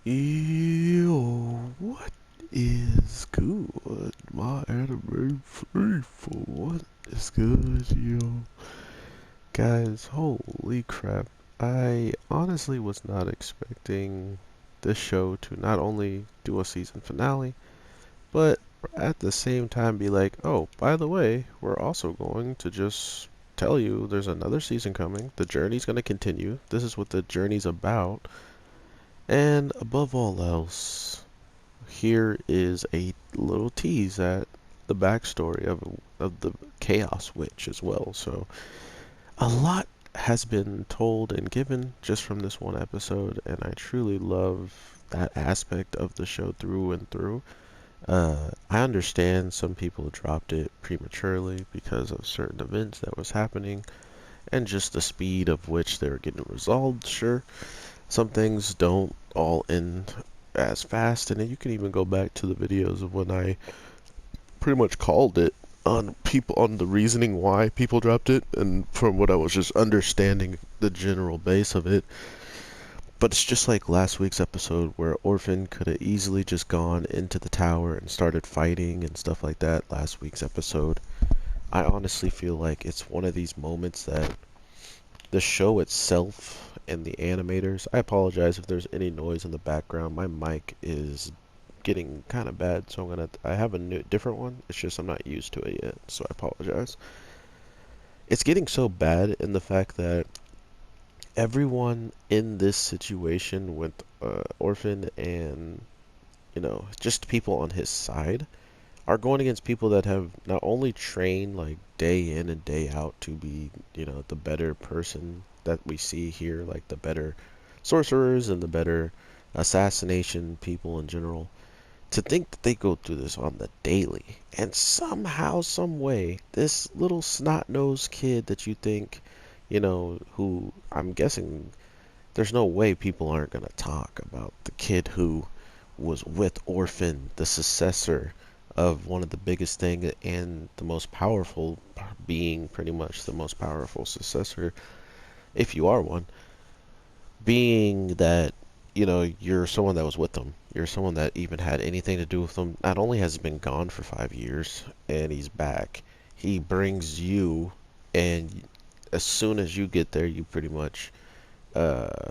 Yo, what is good? My anime for what is good, yo? Guys, holy crap. I honestly was not expecting this show to not only do a season finale, but at the same time be like, oh, by the way, we're also going to just tell you there's another season coming. The journey's going to continue. This is what the journey's about. And above all else, here is a little tease at the backstory of the Chaos Witch as well. So a lot has been told and given just from this one episode, and I truly love that aspect of the show through and through. I understand some people dropped it prematurely because of certain events that was happening and just the speed of which they were getting resolved. Sure, some things don't all end as fast, and then you can even go back to the videos of when I pretty much called it on people on the reasoning why people dropped it, and from what I was just understanding the general base of it. But it's just like last week's episode where Orphen could have easily just gone into the tower and started fighting and stuff like that. Last week's episode, I honestly feel like it's one of these moments that the show itself and the animators. I apologize if there's any noise in the background. My mic is getting kind of bad, so I have a different one. It's just I'm not used to it yet, so I apologize. It's getting so bad in the fact that everyone in this situation with Orphen and just people on his side are going against people that have not only trained like day in and day out to be, the better person that we see here, like the better sorcerers and the better assassination people in general. To think that they go through this on the daily, and somehow, some way, this little snot-nosed kid that you think, who I'm guessing there's no way people aren't gonna talk about the kid who was with Orphen, the successor of one of the biggest thing and the most powerful being, pretty much the most powerful successor, if you are one, being that you're someone that was with them, you're someone that even had anything to do with them. Not only has he been gone for 5 years and he's back, he brings you, and as soon as you get there you pretty much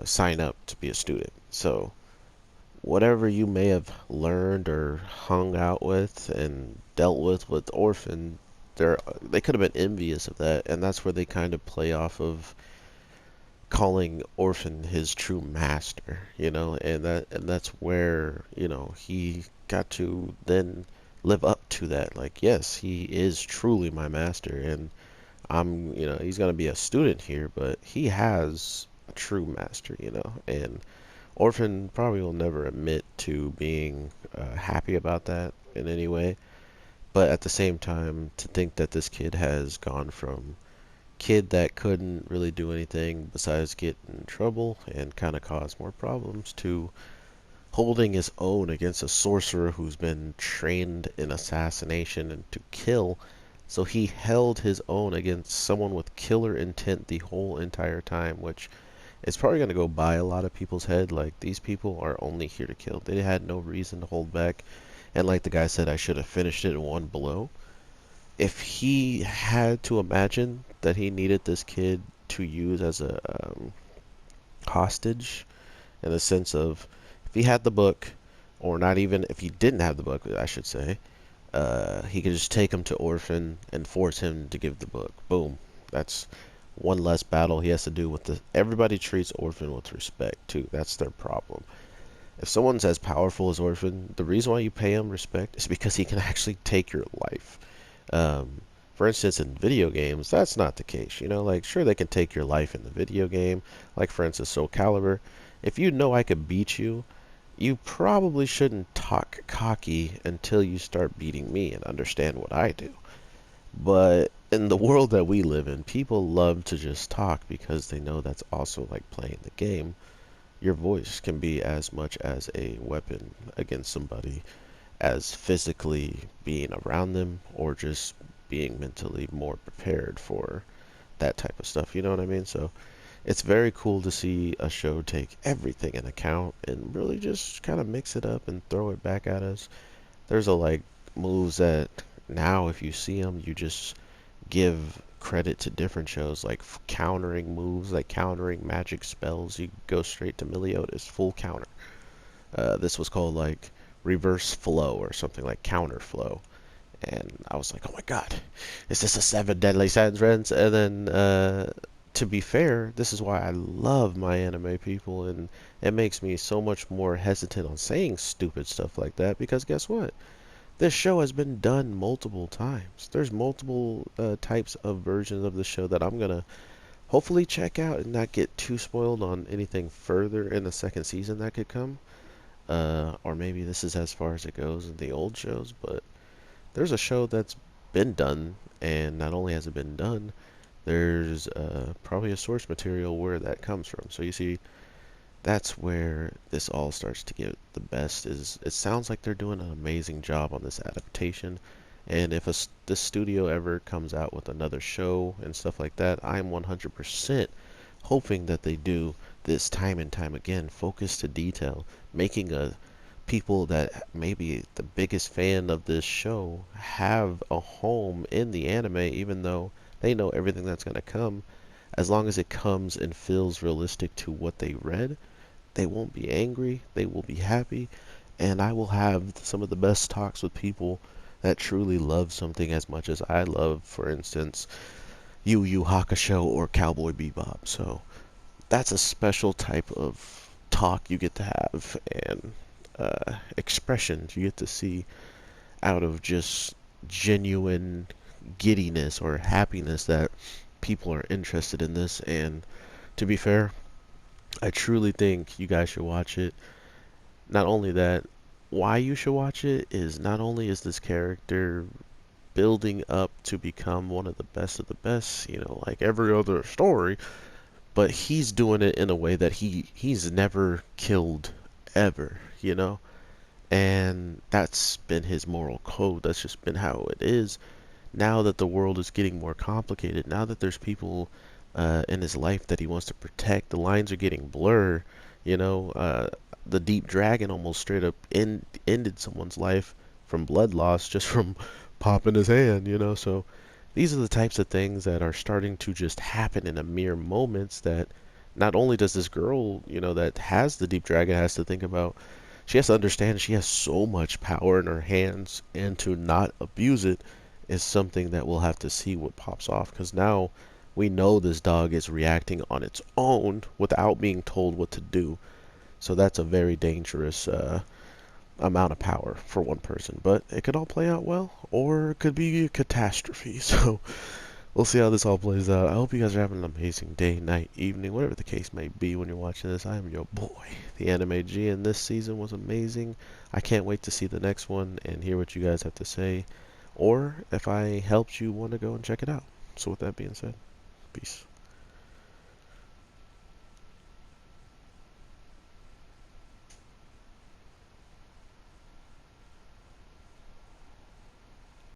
sign up to be a student. So whatever you may have learned or hung out with and dealt with Orphen, they could have been envious of that, and that's where they kind of play off of calling Orphen his true master, and that's where, he got to then live up to that. Like, yes, he is truly my master, and he's gonna be a student here, but he has a true master, and Orphen probably will never admit to being happy about that in any way. But at the same time, to think that this kid has gone from kid that couldn't really do anything besides get in trouble and kind of cause more problems to holding his own against a sorcerer who's been trained in assassination and to kill. So he held his own against someone with killer intent the whole entire time, which is probably going to go by a lot of people's head. Like, these people are only here to kill. They had no reason to hold back. And like the guy said, I should have finished it in one blow. If he had to imagine that he needed this kid to use as a hostage, in the sense of if he had the book, or not even if he didn't have the book, I should say, he could just take him to Orphen and force him to give the book. Boom. That's one less battle he has to do with the. Everybody treats Orphen with respect too. That's their problem. If someone's as powerful as Orphen, the reason why you pay him respect is because he can actually take your life. Um, for instance, in video games, that's not the case. Like, sure, they can take your life in the video game. Like, for instance, SOULCALIBUR. If you know I could beat you, you probably shouldn't talk cocky until you start beating me and understand what I do. But in the world that we live in, people love to just talk because they know that's also like playing the game. Your voice can be as much as a weapon against somebody as physically being around them or just being mentally more prepared for that type of stuff. You know what I mean? So it's very cool to see a show take everything in account and really just kind of mix it up and throw it back at us. There's a like moves that now if you see them, you just give credit to different shows like countering moves, like countering magic spells. You go straight to Meliodas, full counter. This was called like reverse flow or something like counter flow. And I was like, oh my god, is this a seven deadly sentence? And then, to be fair, this is why I love my anime people, and it makes me so much more hesitant on saying stupid stuff like that because guess what? This show has been done multiple times. There's multiple types of versions of the show that I'm gonna hopefully check out and not get too spoiled on anything further in the second season that could come. Or maybe this is as far as it goes in the old shows, but there's a show that's been done, and not only has it been done, there's probably a source material where that comes from. So you see, that's where this all starts to get the best. Is it sounds like they're doing an amazing job on this adaptation, and if the studio ever comes out with another show and stuff like that, I'm 100% hoping that they do this time and time again, focus to detail, making a people that maybe the biggest fan of this show have a home in the anime, even though they know everything that's going to come. As long as it comes and feels realistic to what they read, they won't be angry, they will be happy, and I will have some of the best talks with people that truly love something as much as I love, for instance, Yu Yu Hakusho or Cowboy Bebop. So that's a special type of talk you get to have, and expressions you get to see out of just genuine giddiness or happiness that people are interested in this. And to be fair, I truly think you guys should watch it. Not only that, why you should watch it is not only is this character building up to become one of the best, you know, like every other story, but he's doing it in a way that he's never killed ever, you know? And that's been his moral code. That's just been how it is. Now that the world is getting more complicated, now that there's people in his life that he wants to protect, the lines are getting blurred. You know, the deep dragon almost straight up ended someone's life from blood loss just from popping his hand. You know, so these are the types of things that are starting to just happen in a mere moments. That not only does this girl, you know, that has the deep dragon has to think about, she has to understand she has so much power in her hands, and to not abuse it is something that we'll have to see what pops off. Because now we know this dog is reacting on its own without being told what to do. So that's a very dangerous amount of power for one person. But it could all play out well, or it could be a catastrophe. So we'll see how this all plays out. I hope you guys are having an amazing day, night, evening, whatever the case may be when you're watching this. I am your boy, the Anime G, and this season was amazing. I can't wait to see the next one and hear what you guys have to say, or if I helped you want to go and check it out. So with that being said, peace.